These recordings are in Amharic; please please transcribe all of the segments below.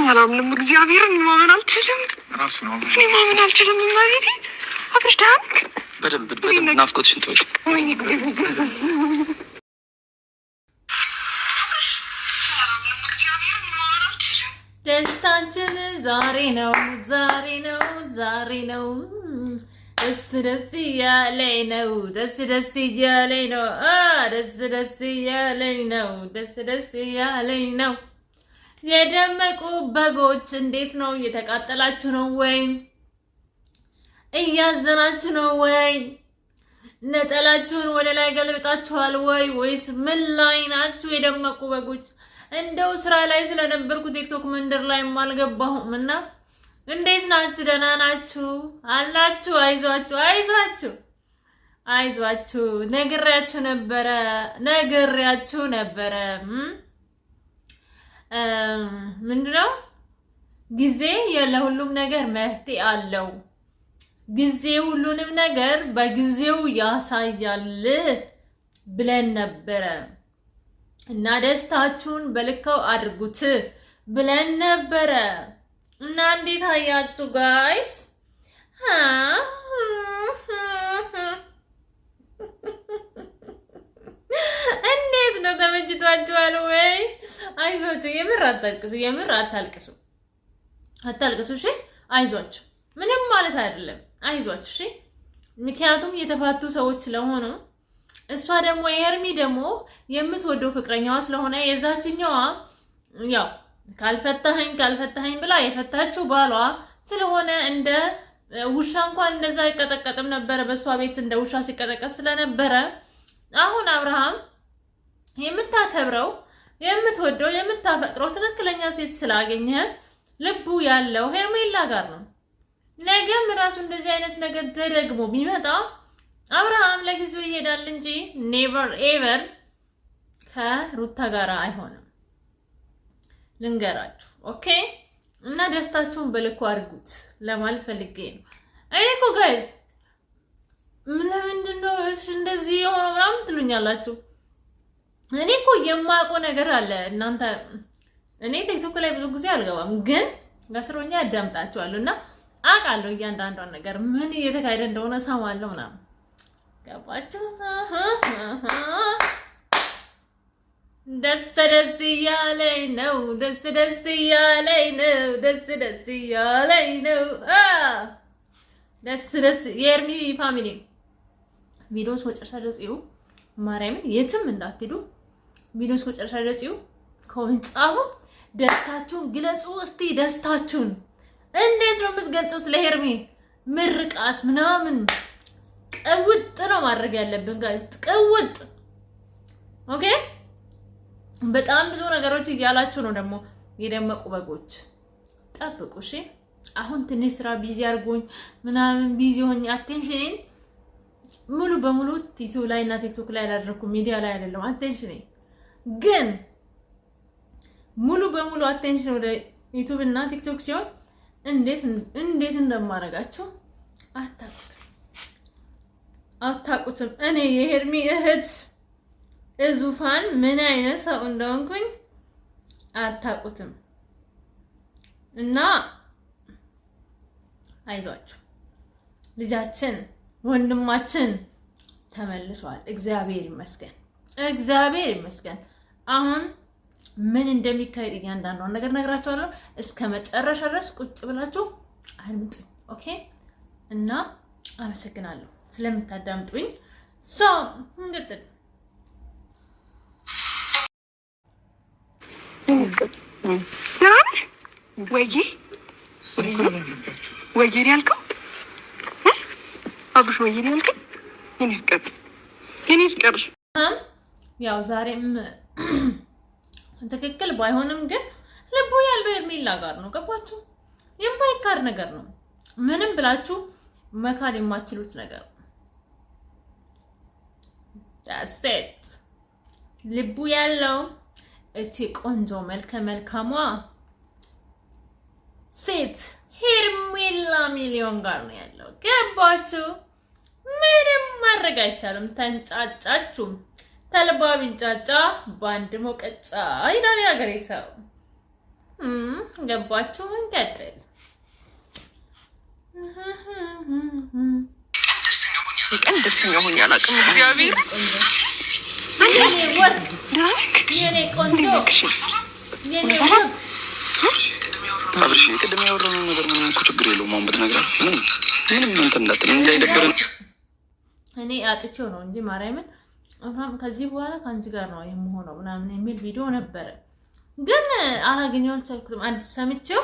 አላምንም። እግዚአብሔርን ማመን አልችልም። ራሱ ነው እኔ ማመን አልችልም። ማለቴ አብርሽ ዳንክ በደንብ ናፍቆትሽን ተወው። ደስታችን ዛሬ ነው ዛሬ ነው ዛሬ ነው። ደስ ደስ እያለኝ ነው ደስ ደስ እያለኝ ነው ደስ ደስ እያለኝ ነው ደስ ደስ እያለኝ ነው። የደመቁ በጎች እንዴት ነው? እየተቃጠላችሁ ነው ወይ? እያዘናችሁ ነው ወይ? ነጠላችሁን ወደ ላይ ገልብጣችኋል ወይ? ወይስ ምን ላይ ናችሁ? የደመቁ በጎች እንደው ስራ ላይ ስለነበርኩ ቲክቶክ መንደር ላይ አልገባሁም እና እንዴት ናችሁ? ደህና ናችሁ አላችሁ? አይዟችሁ አይዟችሁ አይዟችሁ። ነግሬያችሁ ነበረ ምንድነው? ጊዜ ለሁሉም ነገር መፍትሄ አለው። ጊዜ ሁሉንም ነገር በጊዜው ያሳያል ብለን ነበረ እና ደስታችሁን በልከው አድርጉት ብለን ነበረ እና እንዴት አያችሁ ጋይስ? እንዴት ነው? ተመችቷችኋል ወይ? አይዟችሁ። የምር አታልቅሱ፣ የምር አታልቅሱ፣ አታልቅሱ። እሺ አይዟችሁ፣ ምንም ማለት አይደለም። አይዟችሁ እሺ። ምክንያቱም የተፋቱ ሰዎች ስለሆኑ እሷ ደግሞ ኤርሚ ደግሞ የምትወደው ፍቅረኛዋ ስለሆነ የዛችኛዋ ያው ካልፈታኸኝ ብላ የፈታችው ባሏ ስለሆነ እንደ ውሻ እንኳን እንደዛ አይቀጠቀጥም ነበረ። በሷ ቤት እንደ ውሻ ሲቀጠቀጥ ስለነበረ አሁን አብርሃም የምታከብረው የምትወደው የምታፈቅረው ትክክለኛ ሴት ስላገኘ ልቡ ያለው ሄርሜላ ጋር ነው። ነገም ራሱ እንደዚህ አይነት ነገር ተደግሞ ቢመጣ አብርሃም ለጊዜው ይሄዳል እንጂ ኔቨር ኤቨር ከሩታ ጋር አይሆንም። ልንገራችሁ ኦኬ። እና ደስታችሁን በልኩ አድርጉት ለማለት ፈልጌ ነው። እኔ እኮ ጋይዝ ለምንድን ነው እንደዚህ የሆነው ምናምን ትሉኛላችሁ። እኔ እኮ የማውቀው ነገር አለ እናንተ። እኔ ቲክቶክ ላይ ብዙ ጊዜ አልገባም፣ ግን ጋስሮኛ ያዳምጣችኋለሁ እና አውቃለሁ እያንዳንዷን ነገር ምን እየተካሄደ እንደሆነ ሰማለሁ ምናምን። ገባችሁ? ደስ ደስ እያለኝ ነው ደስ ደስ እያለኝ ነው ደስ ደስ እያለኝ ነው ደስ ደስ። የኤርሚ ፋሚሊ ቪዲዮስ መጨረሻ ድረስ እዩ። ማርያምን የትም እንዳትሄዱ። ቪዲዮስ መጨረሻ ድረስ እዩ። ኮሜንት ጻፉ፣ ደስታችሁን ግለጹ። እስቲ ደስታችሁን እንዴት ነው የምትገልጹት? ለሄርሚ ምርቃት ምናምን ቅውጥ ነው ማድረግ ያለብን ጋር ቅውጥ። ኦኬ በጣም ብዙ ነገሮች እያላችሁ ነው ደግሞ የደመቁ በጎች ጠብቁ እሺ። አሁን ትንሽ ስራ ቢዚ አድርጎኝ ምናምን ቢዚ ሆኜ አቴንሽኔን ሙሉ በሙሉ ቲክቶክ ላይ እና ቲክቶክ ላይ አላደረኩም፣ ሚዲያ ላይ አይደለም። አቴንሽኔን ግን ሙሉ በሙሉ አቴንሽን ወደ ዩቲዩብ እና ቲክቶክ ሲሆን እንዴት እንደማረጋቸው አታውቁትም። እኔ የሄርሚ እህት ዙፋን ምን አይነት ሰው እንደሆንኩኝ አታውቁትም። እና አይዟችሁ ልጃችን ወንድማችን ተመልሷል። እግዚአብሔር ይመስገን፣ እግዚአብሔር ይመስገን። አሁን ምን እንደሚካሄድ እያንዳንዷን ነገር ነግራችኋለሁ። እስከ መጨረሻ ድረስ ቁጭ ብላችሁ አድምጡኝ ኦኬ። እና አመሰግናለሁ ስለምታዳምጡኝ። እንግዲህ ወይዬ ያልከው አብሽ ወይዬ ያልከው የኔ ፍቅር ያው ዛሬም ትክክል ባይሆንም ግን ልቡ ያለው ሄርሜላ ጋር ነው። ገባችሁ? የማይካድ ነገር ነው። ምንም ብላችሁ መካድ የማትችሉት ነገር ዳሴት ልቡ ያለው እቺ ቆንጆ መልካሟ ሴት ሄርሜላ ሚሊዮን ጋር ነው ያለው። ገባችሁ? ምንም ማድረግ አይቻልም። ተንጫጫችሁ። ተልባ ቢንጫጫ በአንድ ሞቀጫ ይላል የሀገሬ ሰው። ገባችሁ? እንቀጥል። ቀን ደስተኛ ሆኜ አላውቅም። እግዚአብሔር የኔ ቆንጆ አብርሽ ቅድም ያወራነው ነገር ምንም እኮ ችግር የለውም። አሁን ብትነግረን ምንም እንትን እንዳትል እንዳይደብረን። እኔ አጥቼው ነው እንጂ ማርያምን ከዚህ በኋላ ከአንቺ ጋር ነው የምሆነው ምናምን የሚል ቪዲዮ ነበረ፣ ግን አላገኘሁም አልቻልኩትም። አዲስ ሰምቼው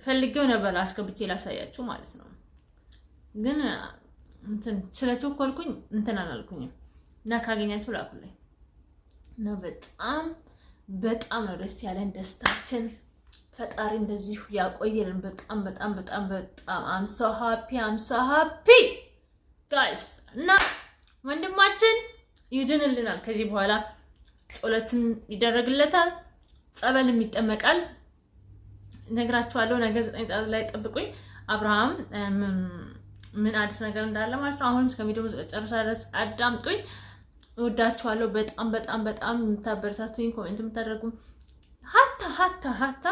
ፈልጌው ነበር አስገብቼ ላሳያችሁ ማለት ነው። ግን እንትን ስለቸኮልኩኝ እንትን አላልኩኝም እና ካገኛችሁ ላኩልኝ እና በጣም በጣም ነው ደስ ያለን። ደስታችን ፈጣሪ እንደዚሁ ያቆየልን። በጣም በጣም በጣም በጣም አም ሶ ሃፒ ጋይስ። እና ወንድማችን ይድንልናል። ከዚህ በኋላ ጸሎትም ይደረግለታል፣ ጸበልም ይጠመቃል። ነግራችኋለሁ። ነገ 9 ሰዓት ላይ ጠብቁኝ። አብርሃም ምን አዲስ ነገር እንዳለ ማለት ነው። አሁንም እስከ ቪዲዮ መጨረሻ ድረስ አዳምጡኝ። እወዳችኋለሁ። በጣም በጣም በጣም የምታበረታቱኝ፣ ኮሜንት የምታደርጉ ሀታ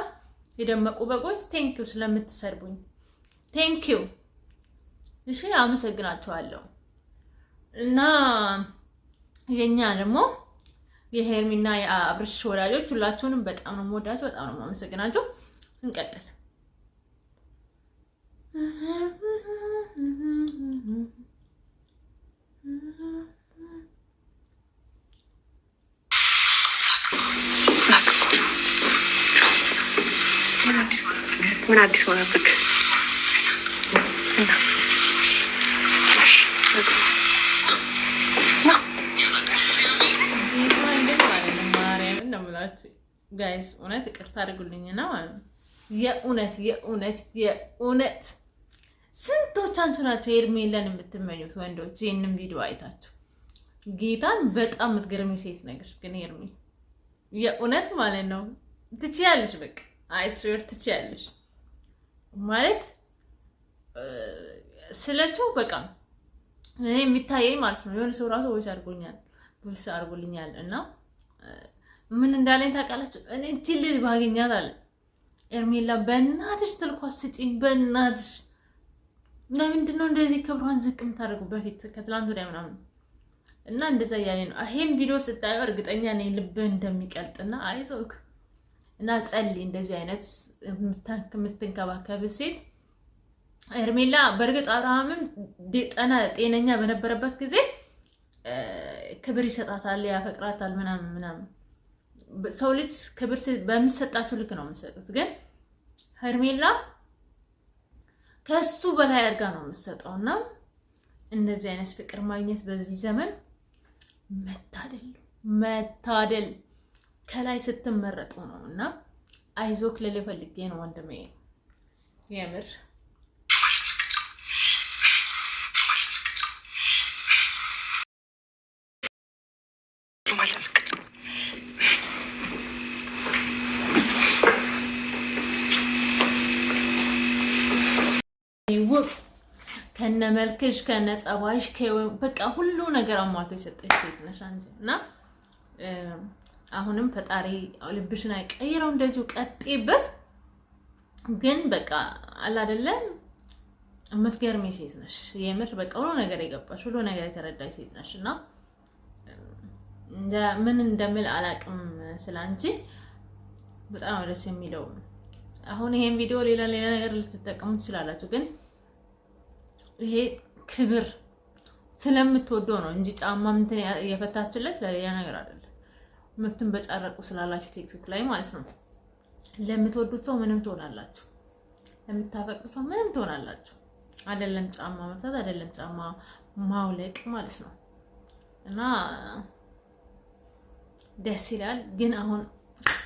የደመቁ በጎች ቴንኪው ስለምትሰርቡኝ ቴንኪው። እሺ አመሰግናችኋለሁ። እና የኛ ደግሞ የሄርሚና የአብርሽ ወዳጆች ሁላችሁንም በጣም ነው የምወዳችሁ፣ በጣም ነው የማመሰግናችሁ። እንቀጥል። ምን አዲስ ሆነብክ? ጋይስ እውነት ይቅርታ አድርጉልኝና ማለት ነው። የእውነት ስንቶቻችሁ ናቸው ሄርሜላን የምትመኙት ወንዶች? ይህንን ቪዲዮ አይታችሁ ጌታን በጣም የምትገርሚ ሴት ነገር ግን ሄርሜ የእውነት ማለት ነው ትችያለሽ። በቃ አይስዌር ትችያለሽ ማለት ስለችው በቃ እኔ የሚታየኝ ማለት ነው። የሆነ ሰው ራሱ ወይስ አድርጎልኛል እና ምን እንዳለኝ ታውቃላችሁ? እኔ እቺ ልጅ ባገኛት አለ ሄርሜላ በእናትሽ ትልኳት ስጪኝ በእናትሽ። ለምንድን ነው እንደዚህ ክብሯን ዝቅ የምታደርጉ? በፊት ከትላንት ወዲያ ምናምን እና እንደዛ እያለኝ ነው። ይሄን ቪዲዮ ስታየው እርግጠኛ ነኝ ልብህ እንደሚቀልጥና አይዞክ እና ጸልይ። እንደዚህ አይነት የምትንከባከብ ሴት ሄርሜላ በእርግጥ አብርሃምም ጤነኛ በነበረበት ጊዜ ክብር ይሰጣታል፣ ያፈቅራታል ምናምን። ሰው ልጅ ክብር በሚሰጣችሁ ልክ ነው የምትሰጡት። ግን ሄርሜላ ከሱ በላይ አድርጋ ነው የምትሰጠው እና እንደዚህ አይነት ፍቅር ማግኘት በዚህ ዘመን መታደል ከላይ ስትመረጡ ነው እና አይዞክ ልልህ ፈልጌ ነው ወንድሜ የምር ከነመልክሽ ከነጸባይሽ በቃ ሁሉ ነገር አሟልቶ የሰጠሽ ሴት ነሽ አንቺ እና አሁንም ፈጣሪ ልብሽን አይቀይረው፣ እንደዚሁ ቀጥይበት። ግን በቃ አለ አይደለ የምትገርሚ ሴት ነሽ የምር በቃ ሁሉ ነገር የገባሽ ሁሉ ነገር የተረዳሽ ሴት ነሽ እና ምን እንደምል አላቅም ስላንቺ። በጣም ደስ የሚለው አሁን ይሄን ቪዲዮ ሌላ ነገር ልትጠቀሙ ትችላላችሁ፣ ግን ይሄ ክብር ስለምትወደው ነው እንጂ ጫማ እንትን የፈታችለት ለሌላ ነገር አይደለም። የምትንበጫረቁ ስላላችሁ ቲክቶክ ላይ ማለት ነው። ለምትወዱት ሰው ምንም ትሆናላችሁ፣ ለምታፈቅሩት ሰው ምንም ትሆናላችሁ። አይደለም ጫማ መፍታት፣ አይደለም ጫማ ማውለቅ ማለት ነው እና ደስ ይላል። ግን አሁን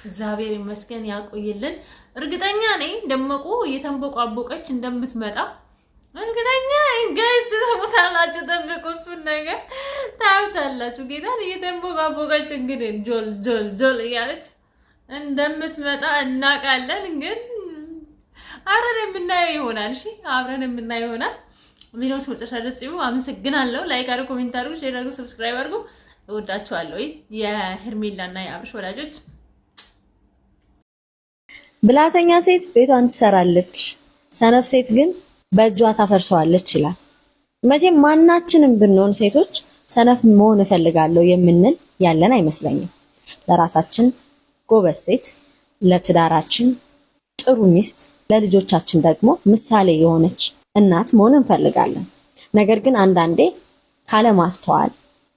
እግዚአብሔር ይመስገን ያቆይልን። እርግጠኛ ነኝ ደመቁ እየተንቦቋቦቀች እንደምትመጣ እርግጠኛ ነኝ። ጋይስ ተሰሙታላችሁ፣ ጠብቁ፣ እሱን ነገር ታዩታላችሁ። ጌታን እየተንቦቋቦቀች እንግዲህ ጆል እያለች እንደምትመጣ እናውቃለን። ግን አብረን የምናየው ይሆናል። እሺ አብረን የምናየው ይሆናል። ቪዲዮስ መጨረሻ ደስ ይሉ። አመሰግናለሁ። ላይክ አድርጉ፣ ኮሜንት አድርጉ፣ ሼር አድርጉ፣ ሰብስክራይብ አድርጉ። እወዳችኋለሁ የሄርሜላና የአብርሽ ወዳጆች። ብላተኛ ሴት ቤቷን ትሰራለች፣ ሰነፍ ሴት ግን በእጇ ታፈርሰዋለች ይላል። መቼም ማናችንም ብንሆን ሴቶች ሰነፍ መሆን እፈልጋለሁ የምንል ያለን አይመስለኝም። ለራሳችን ጎበዝ ሴት፣ ለትዳራችን ጥሩ ሚስት፣ ለልጆቻችን ደግሞ ምሳሌ የሆነች እናት መሆን እንፈልጋለን። ነገር ግን አንዳንዴ ካለማስተዋል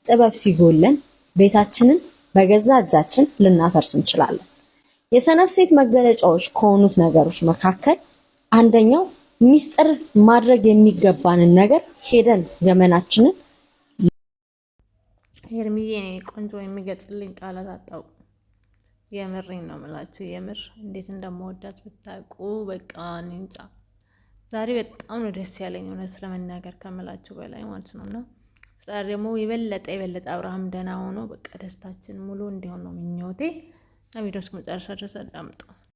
ጥበብ ሲጎለን ቤታችንን በገዛ እጃችን ልናፈርስ እንችላለን። የሰነፍ ሴት መገለጫዎች ከሆኑት ነገሮች መካከል አንደኛው ሚስጥር ማድረግ የሚገባንን ነገር ሄደን ገመናችንን ሄርሚዬ ቆንጆ የሚገልጽልኝ ቃላት አጣው። የምሬን ነው የምላችሁ። የምር እንዴት እንደምወዳት ብታውቁ። በቃ እንጃ ዛሬ በጣም ነው ደስ ያለኝ እውነት ለመናገር ከምላችሁ በላይ ማለት ነው። እና ዛሬ ደግሞ የበለጠ አብርሃም ደህና ሆኖ በቃ ደስታችን ሙሉ እንዲሆን ነው ምኞቴ። ቪዲዮ እስከ መጨረሻ ድረስ አዳምጡ።